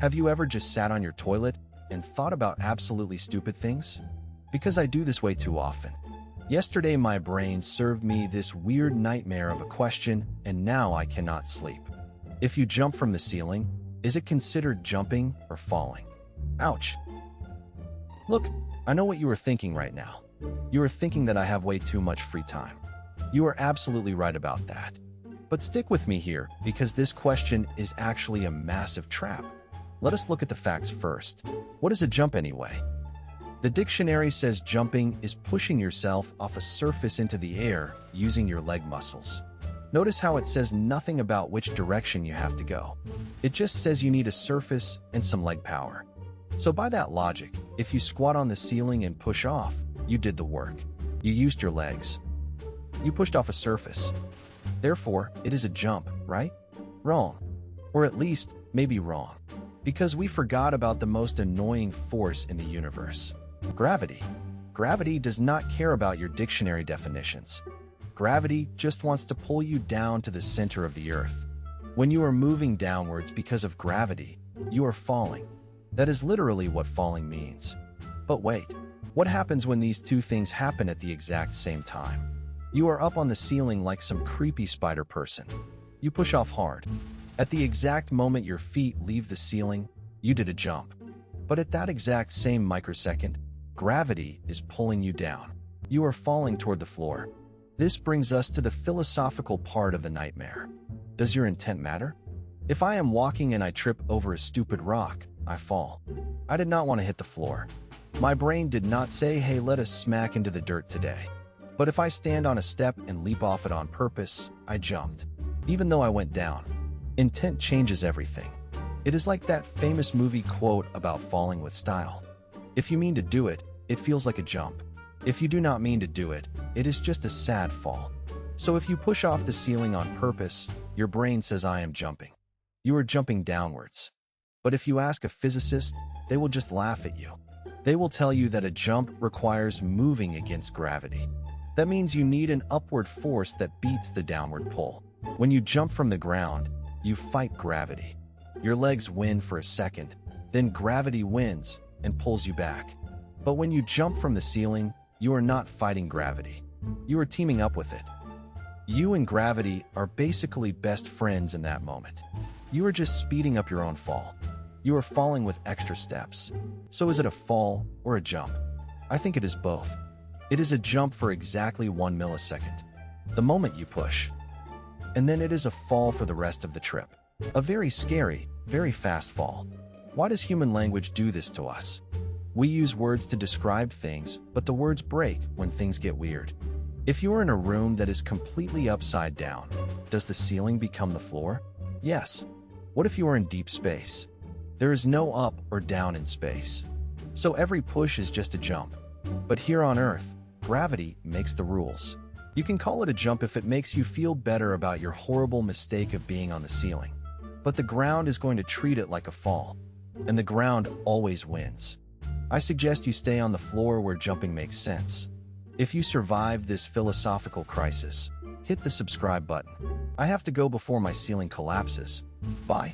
Have you ever just sat on your toilet and thought about absolutely stupid things? Because I do this way too often. Yesterday my brain served me this weird nightmare of a question, and now I cannot sleep. If you jump from the ceiling, is it considered jumping or falling? Ouch. Look, I know what you are thinking right now. You are thinking that I have way too much free time. You are absolutely right about that. But stick with me here, because this question is actually a massive trap. Let us look at the facts first. What is a jump anyway? The dictionary says jumping is pushing yourself off a surface into the air using your leg muscles. Notice how it says nothing about which direction you have to go. It just says you need a surface and some leg power. So by that logic, if you squat on the ceiling and push off, you did the work. You used your legs. You pushed off a surface. Therefore, it is a jump, right? Wrong. Or at least, maybe wrong. Because we forgot about the most annoying force in the universe. Gravity. Gravity does not care about your dictionary definitions. Gravity just wants to pull you down to the center of the earth. When you are moving downwards because of gravity, you are falling. That is literally what falling means. But wait, what happens when these two things happen at the exact same time? You are up on the ceiling like some creepy spider person. You push off hard. At the exact moment your feet leave the ceiling, you did a jump. But at that exact same microsecond, gravity is pulling you down. You are falling toward the floor. This brings us to the philosophical part of the nightmare. Does your intent matter? If I am walking and I trip over a stupid rock, I fall. I did not want to hit the floor. My brain did not say, hey, let us smack into the dirt today. But if I stand on a step and leap off it on purpose, I jumped. Even though I went down. Intent changes everything. It is like that famous movie quote about falling with style. If you mean to do it, it feels like a jump. If you do not mean to do it, it is just a sad fall. So if you push off the ceiling on purpose, your brain says I am jumping. You are jumping downwards. But if you ask a physicist, they will just laugh at you. They will tell you that a jump requires moving against gravity. That means you need an upward force that beats the downward pull. When you jump from the ground, you fight gravity. Your legs win for a second, then gravity wins and pulls you back. But when you jump from the ceiling, you are not fighting gravity. You are teaming up with it. You and gravity are basically best friends in that moment. You are just speeding up your own fall. You are falling with extra steps. So is it a fall or a jump? I think it is both. It is a jump for exactly 1 millisecond, the moment you push. And then it is a fall for the rest of the trip. A very scary, very fast fall. Why does human language do this to us? We use words to describe things, but the words break when things get weird. If you are in a room that is completely upside down, does the ceiling become the floor? Yes. What if you are in deep space? There is no up or down in space. So every push is just a jump. But here on Earth, gravity makes the rules. You can call it a jump if it makes you feel better about your horrible mistake of being on the ceiling. But the ground is going to treat it like a fall. And the ground always wins. I suggest you stay on the floor where jumping makes sense. If you survive this philosophical crisis, hit the subscribe button. I have to go before my ceiling collapses. Bye.